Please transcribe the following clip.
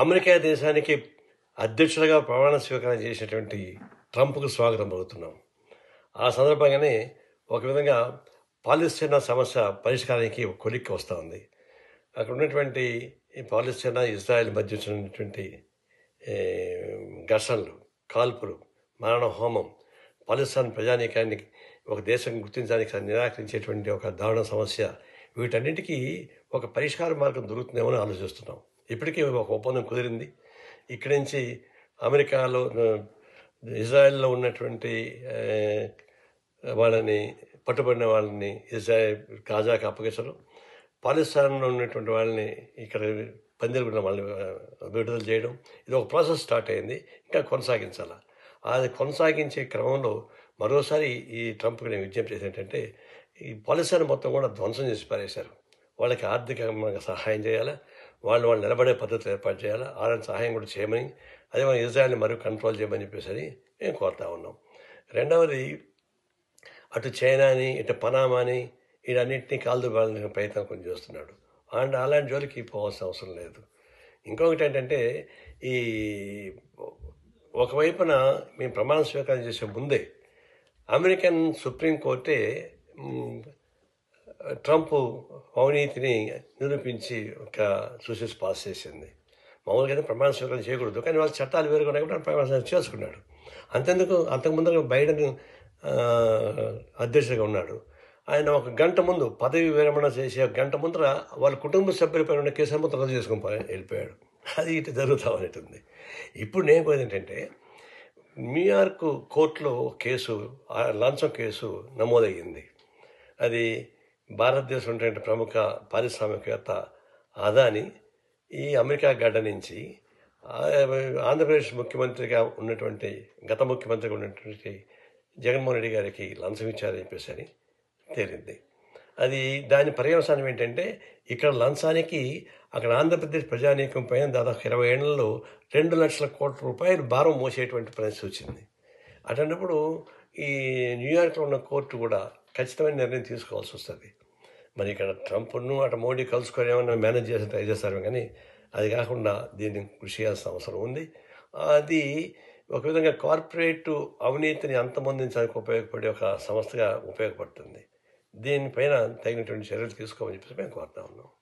America దేశానికి అధ్యక్షుడిగా ప్రమాణ స్వీకారం చేసినటువంటి ట్రంప్కు స్వాగతం పలుకుతున్నాం. ఆ సందర్భంగానే ఒక విధంగా పాలస్తీనా సమస్య పరిష్కారానికి ఒక కొలిక్కి వస్తూ ఉంది. అక్కడ ఉన్నటువంటి ఈ పాలస్తీనా ఇజ్రాయెల్ మధ్య వచ్చినటువంటి ఘర్షణలు, కాల్పులు, మారణ హోమం, పాలస్తీన్ ప్రజానీకాన్ని ఒక దేశం గుర్తించడానికి నిరాకరించేటువంటి ఒక దారుణ సమస్య, వీటన్నిటికీ ఒక పరిష్కార మార్గం దొరుకుతుందేమో అని ఆలోచిస్తున్నాం. ఇప్పటికీ ఒక ఒప్పందం కుదిరింది. ఇక్కడి నుంచి అమెరికాలో ఇజ్రాయెల్లో ఉన్నటువంటి వాళ్ళని, పట్టుబడిన వాళ్ళని ఇజ్రాయెల్ గాజాకు అప్పగించడం, పాకిస్తాన్లో ఉన్నటువంటి వాళ్ళని ఇక్కడ పందిరుగున్న వాళ్ళని విడుదల చేయడం, ఇది ఒక ప్రాసెస్ స్టార్ట్ అయింది. ఇంకా కొనసాగించాలి. అది కొనసాగించే క్రమంలో మరోసారి ఈ ట్రంప్కి నేను విజ్ఞప్తి చేసి ఏంటంటే, ఈ పాలస్తీన్ మొత్తం కూడా ధ్వంసం చేసి పారేశారు. వాళ్ళకి ఆర్థికంగా సహాయం చేయాలా, వాళ్ళు నిలబడే పద్ధతులు ఏర్పాటు చేయాలా, వాళ్ళని సహాయం కూడా చేయమని, అదే మన ఇజ్రాయెల్ని మరీ కంట్రోల్ చేయమని చెప్పేసి మేము కోరుతా ఉన్నాం. రెండవది, అటు చైనాని, ఇటు పనామాని, వీటన్నింటినీ కాల్దుబాలని ప్రయత్నం కొంచెం చేస్తున్నాడు. అండ్ అలాంటి జోలికి పోవాల్సిన అవసరం లేదు. ఇంకొకటి ఏంటంటే, ఈ ఒకవైపున మేము ప్రమాణ స్వీకారం చేసే ముందే అమెరికన్ సుప్రీంకోర్టే ట్రంప్ అవినీతిని నిరూపించి ఒక సూసెస్ పాస్ చేసింది. మామూలుగా ప్రమాణ స్వీకారం చేయకూడదు, కానీ వాళ్ళ చట్టాలు వేరుగా కూడా ప్రమాణ స్వీకారం చేసుకున్నాడు. అంతెందుకు, అంతకుముందు బైడెన్ అధ్యక్షుడిగా ఉన్నాడు. ఆయన ఒక గంట ముందు పదవి విరమణ చేసే ఒక గంట ముందర వాళ్ళ కుటుంబ సభ్యులపై ఉన్న కేసులు మొత్తం రద్దు చేసుకుని వెళ్ళిపోయాడు. అది ఇటు జరుగుతూ ఉంటుంది. ఇప్పుడు నేను కోరేది ఏంటంటే, న్యూయార్క్ కోర్టులో కేసు, లంచం కేసు నమోదయ్యింది. అది భారతదేశం ఉన్నటువంటి ప్రముఖ పారిశ్రామికవేత్త అదాని ఈ అమెరికా గడ్డ నుంచి ఆంధ్రప్రదేశ్ ముఖ్యమంత్రిగా ఉన్నటువంటి, గత ముఖ్యమంత్రిగా ఉన్నటువంటి జగన్మోహన్ రెడ్డి గారికి లంచం ఇచ్చారని చెప్పేసి అని తేలింది. అది దాని పర్యవసానం ఏంటంటే, ఇక్కడ లంచానికి అక్కడ ఆంధ్రప్రదేశ్ ప్రజానీకం పైన దాదాపు 20 ఏళ్లలో 2 లక్షల కోట్ల రూపాయలు భారం మోసేటువంటి పరిస్థితి వచ్చింది. అటువంటిప్పుడు ఈ న్యూయార్క్లో ఉన్న కోర్టు కూడా ఖచ్చితమైన నిర్ణయం తీసుకోవాల్సి వస్తుంది. మరి ఇక్కడ ట్రంప్ను అటు మోడీ కలుసుకొని ఏమన్నా మేనేజ్ చేసి ట్రై చేస్తారు, కానీ అది కాకుండా దీన్ని కృషి చేయాల్సిన అవసరం ఉంది. అది ఒక విధంగా కార్పొరేట్ అవినీతిని అంతమొందించడానికి ఉపయోగపడే ఒక సంస్థగా ఉపయోగపడుతుంది. దీనిపైన తగినటువంటి చర్యలు తీసుకోమని చెప్పేసి మేము కోరుతా ఉన్నాం.